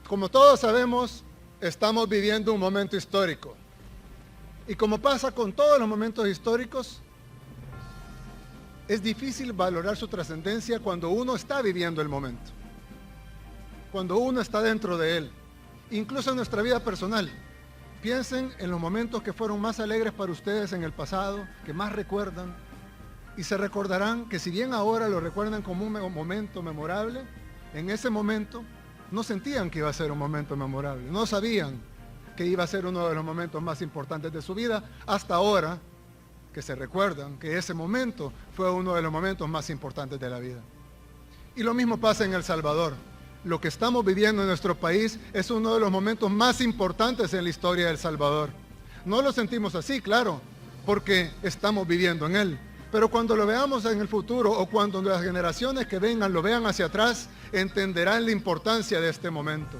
Como todos sabemos, estamos viviendo un momento histórico. Y como pasa con todos los momentos históricos, es difícil valorar su trascendencia cuando uno está viviendo el momento, cuando uno está dentro de él, incluso en nuestra vida personal. Piensen en los momentos que fueron más alegres para ustedes en el pasado, que más recuerdan, y se recordarán que si bien ahora lo recuerdan como un momento memorable, en ese momento no sentían que iba a ser un momento memorable, no sabían que iba a ser uno de los momentos más importantes de su vida, hasta ahora que se recuerdan que ese momento fue uno de los momentos más importantes de la vida. Y lo mismo pasa en El Salvador. Lo que estamos viviendo en nuestro país es uno de los momentos más importantes en la historia de El Salvador. No lo sentimos así, claro, porque estamos viviendo en él. Pero cuando lo veamos en el futuro o cuando las generaciones que vengan lo vean hacia atrás, entenderán la importancia de este momento.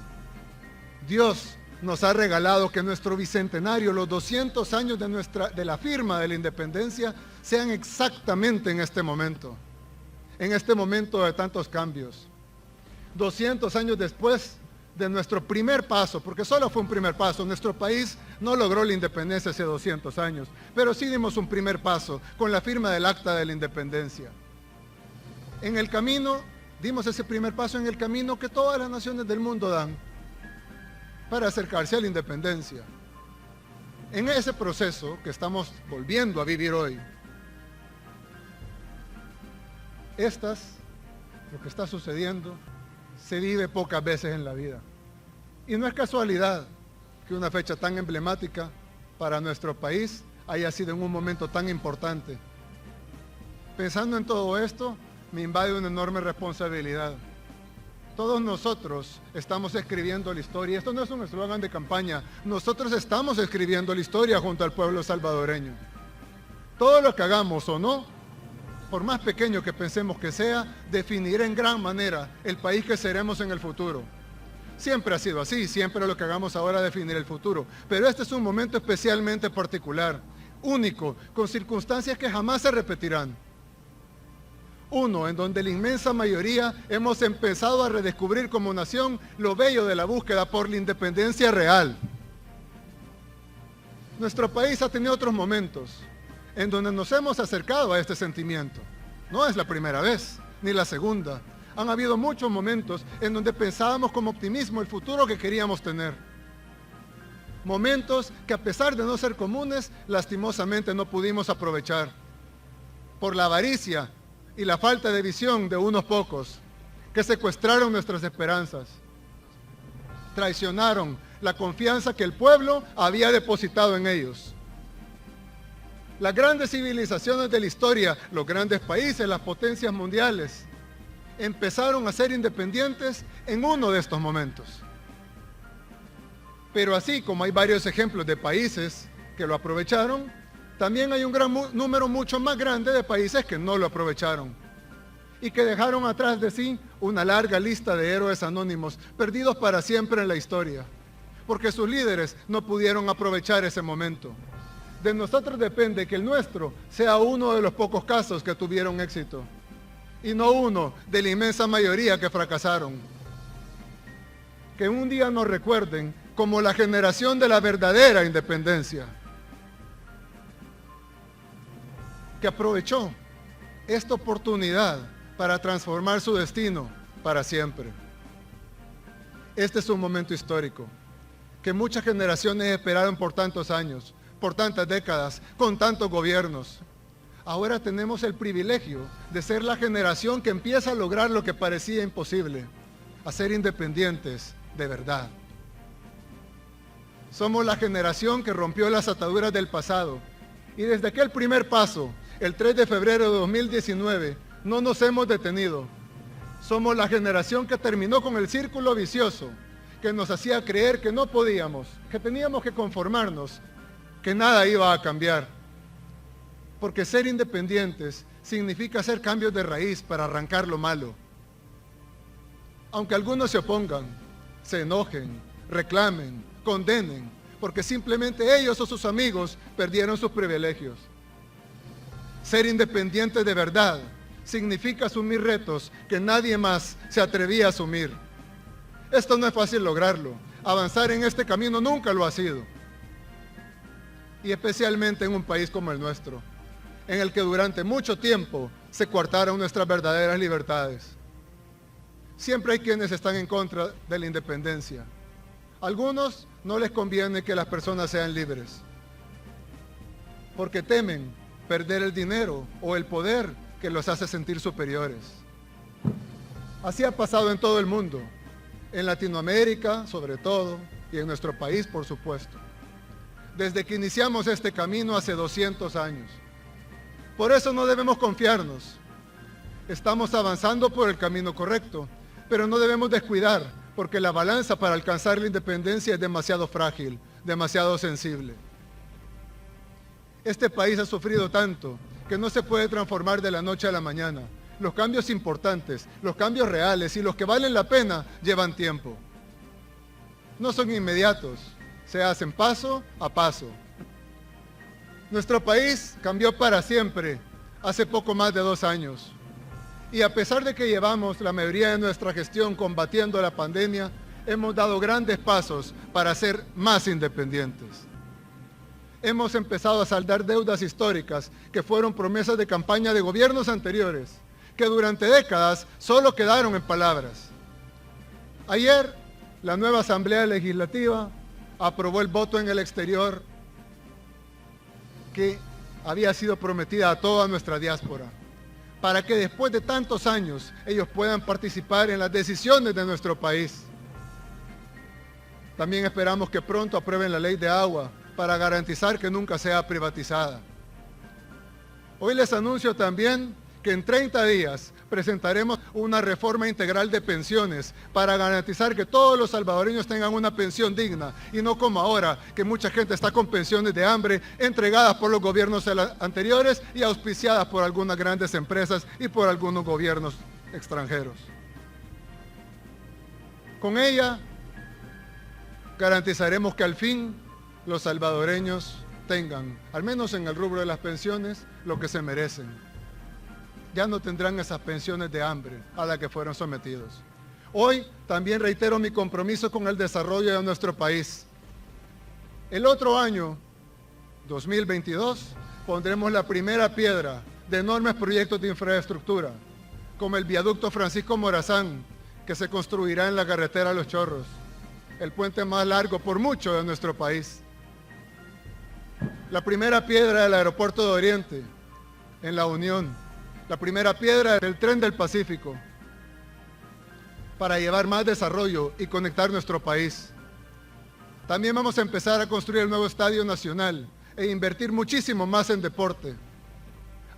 Dios nos ha regalado que nuestro bicentenario, los 200 años de la firma de la independencia, sean exactamente en este momento de tantos cambios. 200 años después de nuestro primer paso, porque solo fue un primer paso, nuestro país no logró la independencia hace 200 años, pero sí dimos un primer paso con la firma del Acta de la Independencia. En el camino, dimos ese primer paso en el camino que todas las naciones del mundo dan para acercarse a la independencia. En ese proceso que estamos volviendo a vivir hoy, lo que está sucediendo, se vive pocas veces en la vida. Y no es casualidad que una fecha tan emblemática para nuestro país haya sido en un momento tan importante. Pensando en todo esto, me invade una enorme responsabilidad. Todos nosotros estamos escribiendo la historia. Esto no es un eslogan de campaña. Nosotros estamos escribiendo la historia junto al pueblo salvadoreño. Todo lo que hagamos o no, por más pequeño que pensemos que sea, definirá en gran manera el país que seremos en el futuro. Siempre ha sido así, siempre lo que hagamos ahora definirá el futuro. Pero este es un momento especialmente particular, único, con circunstancias que jamás se repetirán. Uno, en donde la inmensa mayoría hemos empezado a redescubrir como nación lo bello de la búsqueda por la independencia real. Nuestro país ha tenido otros momentos en donde nos hemos acercado a este sentimiento. No es la primera vez, ni la segunda. Han habido muchos momentos en donde pensábamos con optimismo el futuro que queríamos tener. Momentos que a pesar de no ser comunes, lastimosamente no pudimos aprovechar. Por la avaricia y la falta de visión de unos pocos, que secuestraron nuestras esperanzas. Traicionaron la confianza que el pueblo había depositado en ellos. Las grandes civilizaciones de la historia, los grandes países, las potencias mundiales, empezaron a ser independientes en uno de estos momentos. Pero así como hay varios ejemplos de países que lo aprovecharon, también hay un gran número mucho más grande de países que no lo aprovecharon y que dejaron atrás de sí una larga lista de héroes anónimos, perdidos para siempre en la historia, porque sus líderes no pudieron aprovechar ese momento. De nosotros depende que el nuestro sea uno de los pocos casos que tuvieron éxito y no uno de la inmensa mayoría que fracasaron. Que un día nos recuerden como la generación de la verdadera independencia, que aprovechó esta oportunidad para transformar su destino para siempre. Este es un momento histórico que muchas generaciones esperaron por tantos años, por tantas décadas, con tantos gobiernos. Ahora tenemos el privilegio de ser la generación que empieza a lograr lo que parecía imposible, a ser independientes de verdad. Somos la generación que rompió las ataduras del pasado y desde aquel primer paso, el 3 de febrero de 2019, no nos hemos detenido. Somos la generación que terminó con el círculo vicioso que nos hacía creer que no podíamos, que teníamos que conformarnos, que nada iba a cambiar. Porque ser independientes significa hacer cambios de raíz para arrancar lo malo. Aunque algunos se opongan, se enojen, reclamen, condenen, porque simplemente ellos o sus amigos perdieron sus privilegios. Ser independiente de verdad significa asumir retos que nadie más se atrevía a asumir. Esto no es fácil lograrlo. Avanzar en este camino nunca lo ha sido. Y especialmente en un país como el nuestro, en el que durante mucho tiempo se coartaron nuestras verdaderas libertades. Siempre hay quienes están en contra de la independencia. A algunos no les conviene que las personas sean libres, porque temen perder el dinero o el poder que los hace sentir superiores. Así ha pasado en todo el mundo, en Latinoamérica sobre todo, y en nuestro país por supuesto, desde que iniciamos este camino hace 200 años. Por eso no debemos confiarnos. Estamos avanzando por el camino correcto, pero no debemos descuidar, porque la balanza para alcanzar la independencia es demasiado frágil, demasiado sensible. Este país ha sufrido tanto que no se puede transformar de la noche a la mañana. Los cambios importantes, los cambios reales y los que valen la pena llevan tiempo. No son inmediatos, se hacen paso a paso. Nuestro país cambió para siempre hace poco más de 2 años. Y a pesar de que llevamos la mayoría de nuestra gestión combatiendo la pandemia, hemos dado grandes pasos para ser más independientes. Hemos empezado a saldar deudas históricas que fueron promesas de campaña de gobiernos anteriores, que durante décadas solo quedaron en palabras. Ayer, la nueva Asamblea Legislativa aprobó el voto en el exterior que había sido prometida a toda nuestra diáspora, para que después de tantos años ellos puedan participar en las decisiones de nuestro país. También esperamos que pronto aprueben la ley de agua para garantizar que nunca sea privatizada. Hoy les anuncio también que en 30 días presentaremos una reforma integral de pensiones para garantizar que todos los salvadoreños tengan una pensión digna y no como ahora, que mucha gente está con pensiones de hambre entregadas por los gobiernos anteriores y auspiciadas por algunas grandes empresas y por algunos gobiernos extranjeros. Con ella garantizaremos que al fin los salvadoreños tengan, al menos en el rubro de las pensiones, lo que se merecen. Ya no tendrán esas pensiones de hambre a las que fueron sometidos. Hoy también reitero mi compromiso con el desarrollo de nuestro país. El otro año, 2022, pondremos la primera piedra de enormes proyectos de infraestructura, como el viaducto Francisco Morazán, que se construirá en la carretera Los Chorros, el puente más largo por mucho de nuestro país. La primera piedra del aeropuerto de Oriente, en La Unión. La primera piedra del tren del Pacífico, para llevar más desarrollo y conectar nuestro país. También vamos a empezar a construir el nuevo Estadio Nacional e invertir muchísimo más en deporte.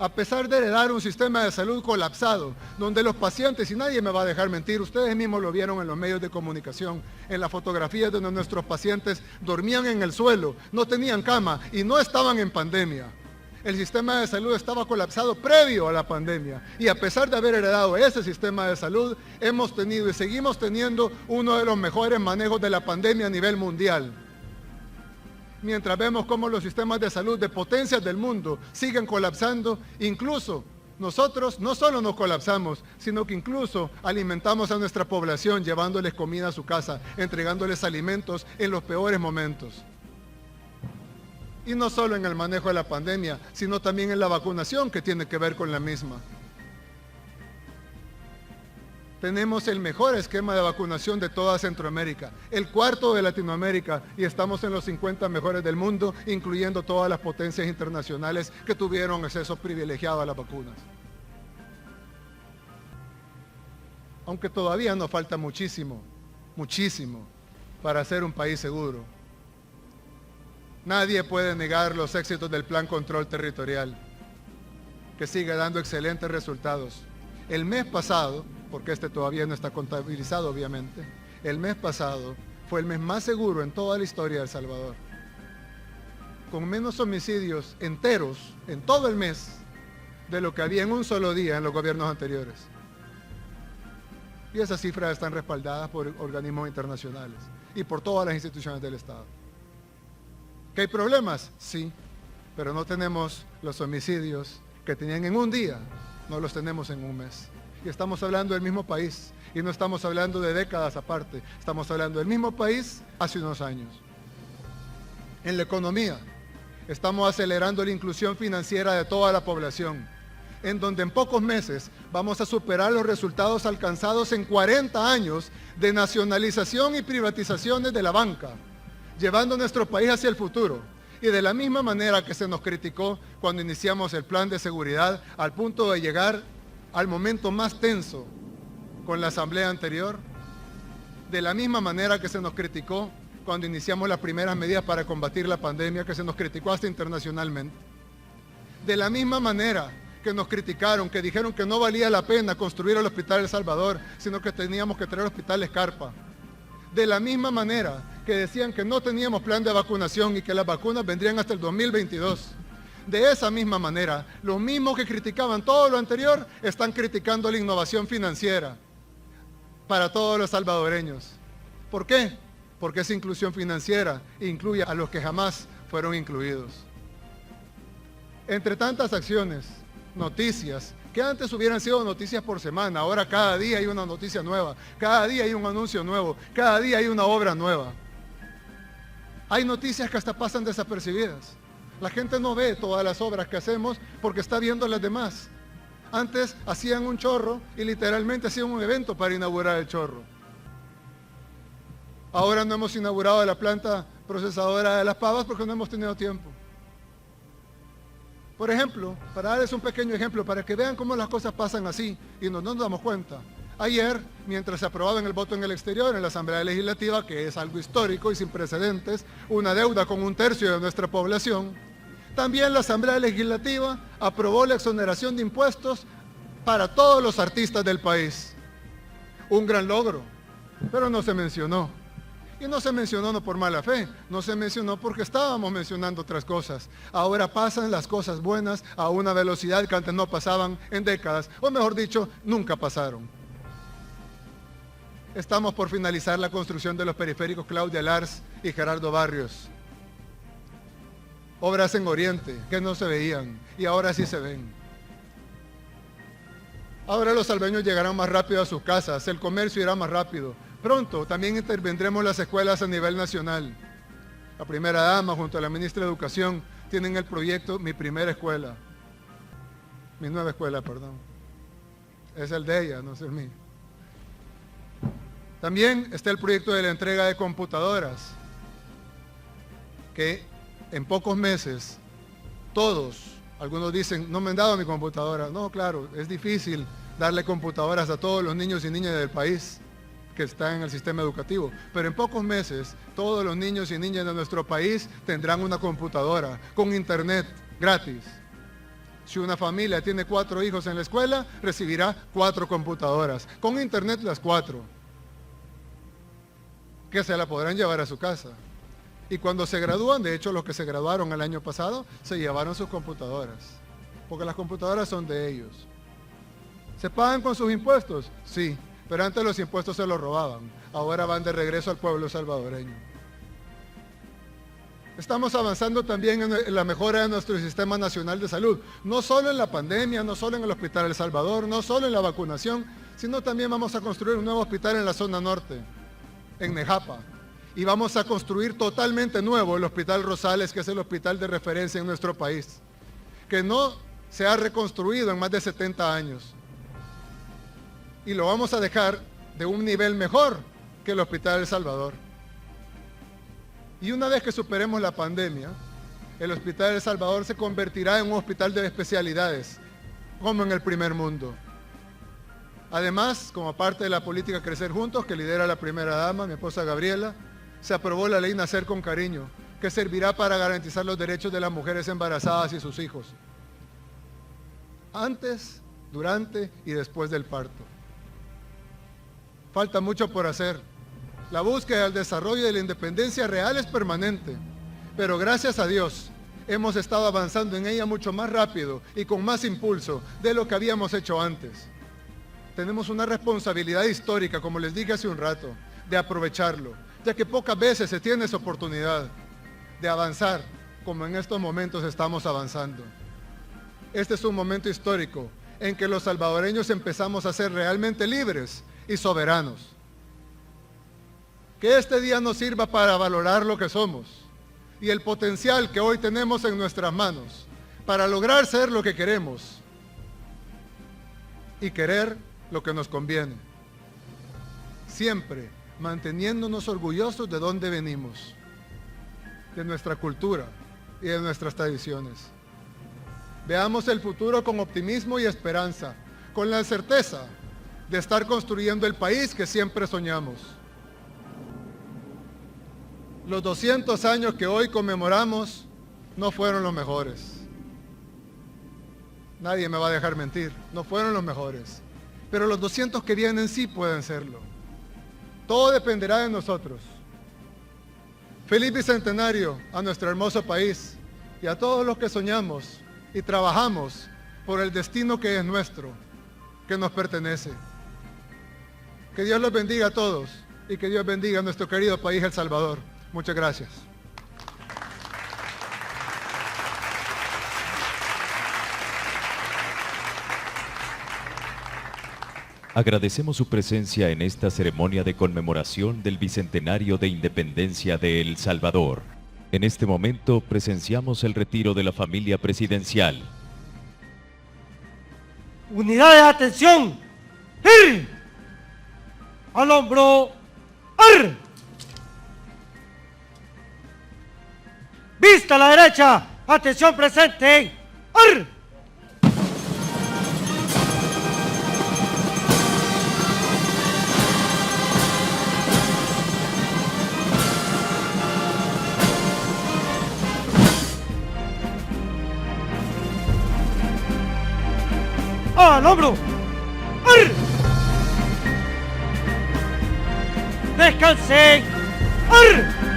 A pesar de heredar un sistema de salud colapsado, donde los pacientes, y nadie me va a dejar mentir, ustedes mismos lo vieron en los medios de comunicación, en las fotografías donde nuestros pacientes dormían en el suelo, no tenían cama y no estaban en pandemia. El sistema de salud estaba colapsado previo a la pandemia y a pesar de haber heredado ese sistema de salud, hemos tenido y seguimos teniendo uno de los mejores manejos de la pandemia a nivel mundial. Mientras vemos cómo los sistemas de salud de potencias del mundo siguen colapsando, incluso nosotros no solo nos colapsamos, sino que incluso alimentamos a nuestra población llevándoles comida a su casa, entregándoles alimentos en los peores momentos. Y no solo en el manejo de la pandemia, sino también en la vacunación que tiene que ver con la misma. Tenemos el mejor esquema de vacunación de toda Centroamérica, el cuarto de Latinoamérica, y estamos en los 50 mejores del mundo, incluyendo todas las potencias internacionales que tuvieron acceso privilegiado a las vacunas. Aunque todavía nos falta muchísimo, muchísimo, para ser un país seguro. Nadie puede negar los éxitos del Plan Control Territorial, que sigue dando excelentes resultados. El mes pasado, porque este todavía no está contabilizado obviamente, el mes pasado fue el mes más seguro en toda la historia de El Salvador, con menos homicidios enteros en todo el mes de lo que había en un solo día en los gobiernos anteriores. Y esas cifras están respaldadas por organismos internacionales y por todas las instituciones del Estado. ¿Que hay problemas? Sí, pero no tenemos los homicidios que tenían en un día, no los tenemos en un mes. Y estamos hablando del mismo país. Y no estamos hablando de décadas aparte. Estamos hablando del mismo país hace unos años. En la economía, estamos acelerando la inclusión financiera de toda la población, en donde en pocos meses vamos a superar los resultados alcanzados en 40 años de nacionalización y privatizaciones de la banca, llevando nuestro país hacia el futuro. Y de la misma manera que se nos criticó cuando iniciamos el plan de seguridad, al punto de llegar al momento más tenso con la asamblea anterior, de la misma manera que se nos criticó cuando iniciamos las primeras medidas para combatir la pandemia, que se nos criticó hasta internacionalmente. De la misma manera que nos criticaron, que dijeron que no valía la pena construir el Hospital El Salvador, sino que teníamos que traer el Hospital Escarpa. De la misma manera que decían que no teníamos plan de vacunación y que las vacunas vendrían hasta el 2022. De esa misma manera, los mismos que criticaban todo lo anterior están criticando la innovación financiera para todos los salvadoreños. ¿Por qué? Porque esa inclusión financiera incluye a los que jamás fueron incluidos. Entre tantas acciones, noticias, que antes hubieran sido noticias por semana, ahora cada día hay una noticia nueva, cada día hay un anuncio nuevo, cada día hay una obra nueva. Hay noticias que hasta pasan desapercibidas. La gente no ve todas las obras que hacemos porque está viendo las demás. Antes hacían un chorro y literalmente hacían un evento para inaugurar el chorro. Ahora no hemos inaugurado la planta procesadora de las pavas porque no hemos tenido tiempo. Por ejemplo, para darles un pequeño ejemplo, para que vean cómo las cosas pasan así y no nos damos cuenta. Ayer, mientras se aprobaba en el voto en el exterior, en la Asamblea Legislativa, que es algo histórico y sin precedentes, una deuda con 1/3 de nuestra población, también la Asamblea Legislativa aprobó la exoneración de impuestos para todos los artistas del país. Un gran logro, pero no se mencionó. Y no se mencionó no por mala fe, no se mencionó porque estábamos mencionando otras cosas. Ahora pasan las cosas buenas a una velocidad que antes no pasaban en décadas, o mejor dicho, nunca pasaron. Estamos por finalizar la construcción de los periféricos Claudia Lars y Gerardo Barrios. Obras en Oriente que no se veían y ahora sí se ven. Ahora los salveños llegarán más rápido a sus casas, el comercio irá más rápido. Pronto también intervendremos las escuelas a nivel nacional. La primera dama junto a la ministra de Educación tienen el proyecto Mi Primera Escuela. Mi nueva escuela, perdón. Es el de ella, no es el mío. También está el proyecto de la entrega de computadoras, que en pocos meses todos, algunos dicen, no me han dado mi computadora. No, claro, es difícil darle computadoras a todos los niños y niñas del país que están en el sistema educativo, pero en pocos meses todos los niños y niñas de nuestro país tendrán una computadora con internet gratis. Si una familia tiene 4 hijos en la escuela, recibirá 4 computadoras, con internet las 4, que se la podrán llevar a su casa. Y cuando se gradúan, de hecho los que se graduaron el año pasado, se llevaron sus computadoras, porque las computadoras son de ellos. ¿Se pagan con sus impuestos? Sí. Pero antes los impuestos se los robaban, ahora van de regreso al pueblo salvadoreño. Estamos avanzando también en la mejora de nuestro sistema nacional de salud, no solo en la pandemia, no solo en el Hospital El Salvador, no solo en la vacunación, sino también vamos a construir un nuevo hospital en la zona norte, en Nejapa, y vamos a construir totalmente nuevo el Hospital Rosales, que es el hospital de referencia en nuestro país, que no se ha reconstruido en más de 70 años. Y lo vamos a dejar de un nivel mejor que el Hospital El Salvador. Y una vez que superemos la pandemia, el Hospital El Salvador se convertirá en un hospital de especialidades, como en el primer mundo. Además, como parte de la política Crecer Juntos, que lidera la primera dama, mi esposa Gabriela, se aprobó la ley Nacer con Cariño, que servirá para garantizar los derechos de las mujeres embarazadas y sus hijos, antes, durante y después del parto. Falta mucho por hacer. La búsqueda del desarrollo y de la independencia real es permanente, pero gracias a Dios hemos estado avanzando en ella mucho más rápido y con más impulso de lo que habíamos hecho antes. Tenemos una responsabilidad histórica, como les dije hace un rato, de aprovecharlo, ya que pocas veces se tiene esa oportunidad de avanzar como en estos momentos estamos avanzando. Este es un momento histórico en que los salvadoreños empezamos a ser realmente libres y soberanos. Que este día nos sirva para valorar lo que somos y el potencial que hoy tenemos en nuestras manos para lograr ser lo que queremos y querer lo que nos conviene. Siempre manteniéndonos orgullosos de dónde venimos, de nuestra cultura y de nuestras tradiciones. Veamos el futuro con optimismo y esperanza, con la certeza de estar construyendo el país que siempre soñamos. Los 200 años que hoy conmemoramos no fueron los mejores. Nadie me va a dejar mentir, no fueron los mejores. Pero los 200 que vienen sí pueden serlo. Todo dependerá de nosotros. Feliz Bicentenario a nuestro hermoso país y a todos los que soñamos y trabajamos por el destino que es nuestro, que nos pertenece. Que Dios los bendiga a todos y que Dios bendiga a nuestro querido país, El Salvador. Muchas gracias. Agradecemos su presencia en esta ceremonia de conmemoración del Bicentenario de Independencia de El Salvador. En este momento presenciamos el retiro de la familia presidencial. Unidades de atención. ¡Ir! Al hombro. ¡Ar! Vista a la derecha. Atención presente. ¡Ar! ¡Al hombro! ¡Ar! ¡Descansen! ¡Ar!